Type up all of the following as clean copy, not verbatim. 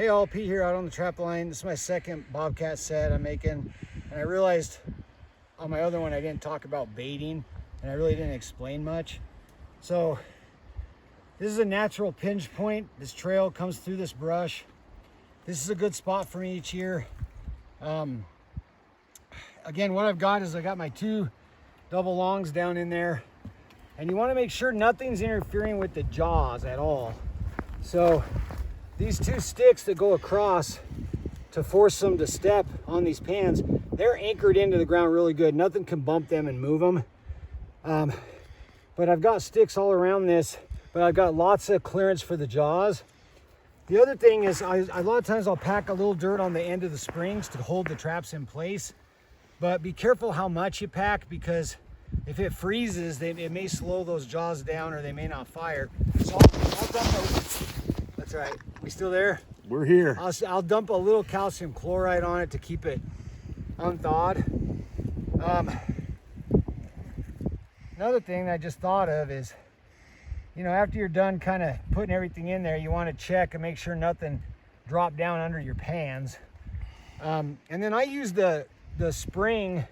Hey all, Pete here out on the trap line. This is my second Bobcat set I'm making, and I realized on my other one I didn't talk about baiting, and I really didn't explain much. So this is a natural pinch point. This trail comes through this brush. This is a good spot for me each year. Again, what I've got is I got my 2 double longs down in there, and you want to make sure nothing's interfering with the jaws at all. So these 2 sticks that go across to force them to step on these pans, they're anchored into the ground really good. Nothing can bump them and move them. But I've got sticks all around this, but I've got lots of clearance for the jaws. The other thing is a lot of times I'll pack a little dirt on the end of the springs to hold the traps in place. But be careful how much you pack, because if it freezes, it may slow those jaws down or they may not fire. So I'll dump that's right. We still there? We're here. I'll dump a little calcium chloride on it to keep it unthawed. Another thing I just thought of is, you know, after you're done kind of putting everything in there, you want to check and make sure nothing dropped down under your pans. And then I use the spring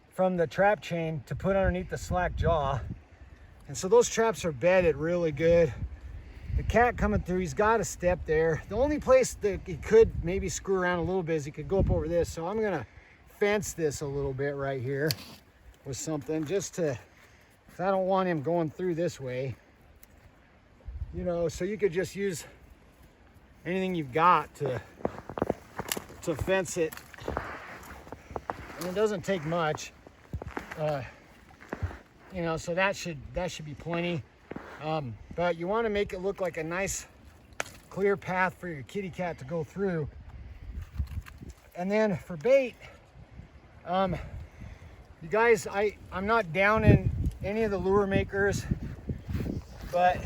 from the trap chain to put underneath the slack jaw. And so those traps are bedded really good. The cat coming through, he's got a step there. The only place that he could maybe screw around a little bit is he could go up over this. So I'm gonna fence this a little bit right here with something, just to, because I don't want him going through this way. You know, so you could just use anything you've got to fence it. And it doesn't take much. You know, so that should be plenty. But you want to make it look like a nice clear path for your kitty cat to go through. And then for bait, you guys, I'm not down in any of the lure makers, but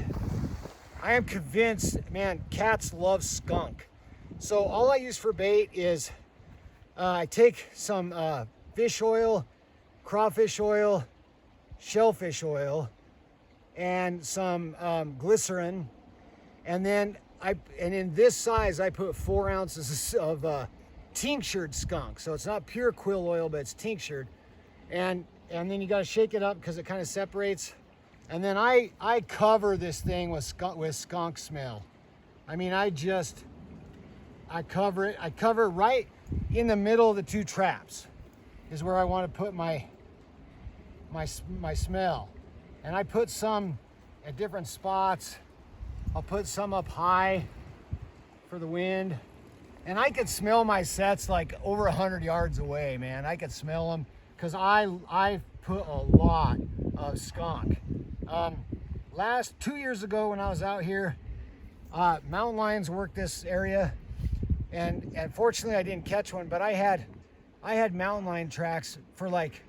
I am convinced, man, cats love skunk. So all I use for bait is I take some fish oil, crawfish oil, shellfish oil, and some glycerin, and then in this size I put 4 ounces of tinctured skunk. So it's not pure quill oil, but it's tinctured, and then you got to shake it up because it kind of separates. And then I cover this thing with skunk smell. I mean, I cover it. I cover it right in the middle of the 2 traps is where I want to put my smell. And I put some at different spots. I'll put some up high for the wind. And I could smell my sets like over 100 yards away, man. I could smell them because I put a lot of skunk. Last 2 years ago when I was out here, mountain lions worked this area, and fortunately I didn't catch one, but I had mountain lion tracks for like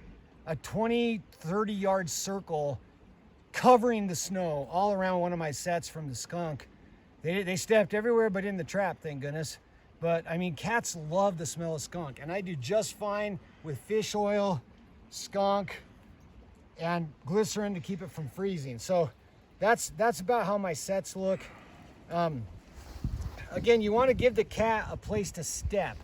a 20-30 yard circle covering the snow all around one of my sets from the skunk. They stepped everywhere but in the trap, thank goodness. But I mean, cats love the smell of skunk, and I do just fine with fish oil, skunk, and glycerin to keep it from freezing. So that's about how my sets look. Again, you want to give the cat a place to step.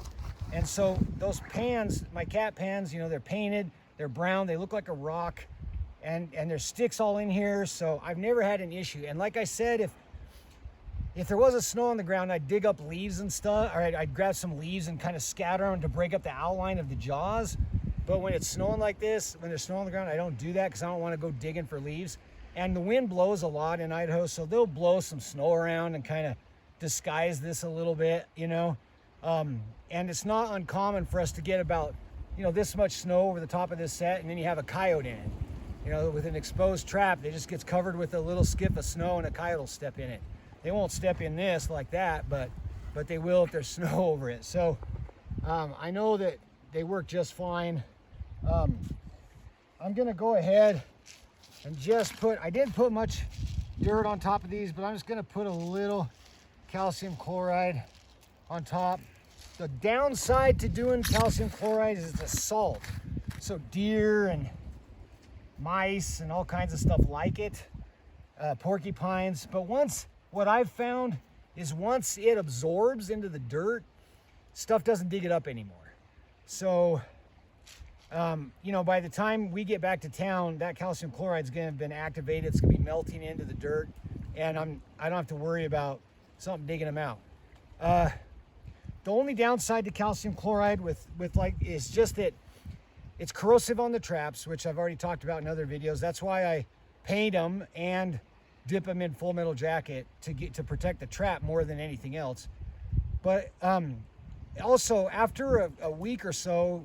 And so those pans, my cat pans, you know, they're painted, they're brown, they look like a rock, and there's sticks all in here, so I've never had an issue. And like I said, if there was a snow on the ground, I'd dig up leaves and stuff, or I'd grab some leaves and kind of scatter them to break up the outline of the jaws. But when it's snowing like this, when there's snow on the ground, I don't do that because I don't want to go digging for leaves. And the wind blows a lot in Idaho, so they'll blow some snow around and kind of disguise this a little bit, you know. And it's not uncommon for us to get about, you know, this much snow over the top of this set, and then you have a coyote in it. You know, with an exposed trap, it just gets covered with a little skip of snow, and a coyote will step in it. They won't step in this like that, but they will if there's snow over it. So I know that they work just fine. I'm gonna go ahead and just I didn't put much dirt on top of these, but I'm just gonna put a little calcium chloride on top. The downside to doing calcium chloride is the salt. So deer and mice and all kinds of stuff like it, porcupines. But what I've found is once it absorbs into the dirt, stuff doesn't dig it up anymore. So, you know, by the time we get back to town, that calcium chloride is going to have been activated. It's going to be melting into the dirt, and I don't have to worry about something digging them out. The only downside to calcium chloride is just that it's corrosive on the traps, which I've already talked about in other videos. That's why I paint them and dip them in Full Metal Jacket to protect the trap more than anything else. But also after a week or so,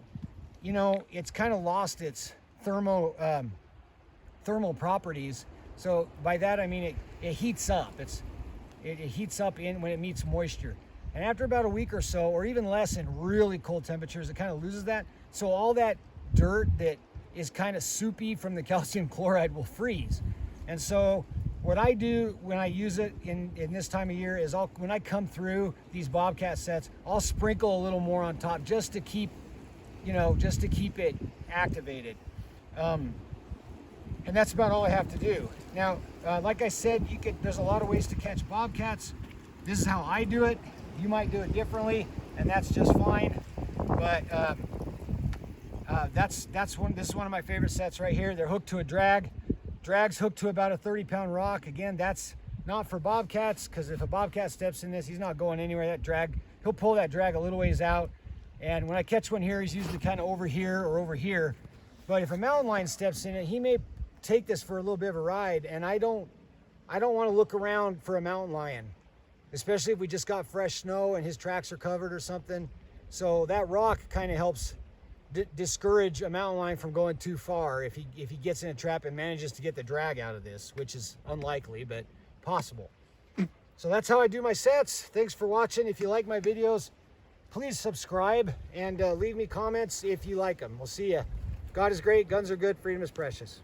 you know, it's kind of lost its thermal properties. So by that I mean it heats up. It heats up when it meets moisture. And after about a week or so, or even less in really cold temperatures, it kind of loses that. So all that dirt that is kind of soupy from the calcium chloride will freeze. And so what I do when I use it in this time of year is when I come through these Bobcat sets, I'll sprinkle a little more on top just to keep, you know, just to keep it activated. And that's about all I have to do. Now, like I said, there's a lot of ways to catch bobcats. This is how I do it. You might do it differently, and that's just fine. But this is one of my favorite sets right here. They're hooked to a drag. Drag's hooked to about a 30-pound rock. Again, that's not for bobcats, because if a bobcat steps in this, he's not going anywhere. He'll pull that drag a little ways out. And when I catch one here, he's usually kind of over here or over here. But if a mountain lion steps in it, he may take this for a little bit of a ride, and I don't want to look around for a mountain lion, especially if we just got fresh snow and his tracks are covered or something. So that rock kind of helps discourage a mountain lion from going too far if he gets in a trap and manages to get the drag out of this, which is unlikely but possible. So that's how I do my sets. Thanks for watching. If you like my videos, please subscribe and leave me comments if you like them. We'll see ya. God is great, guns are good, freedom is precious.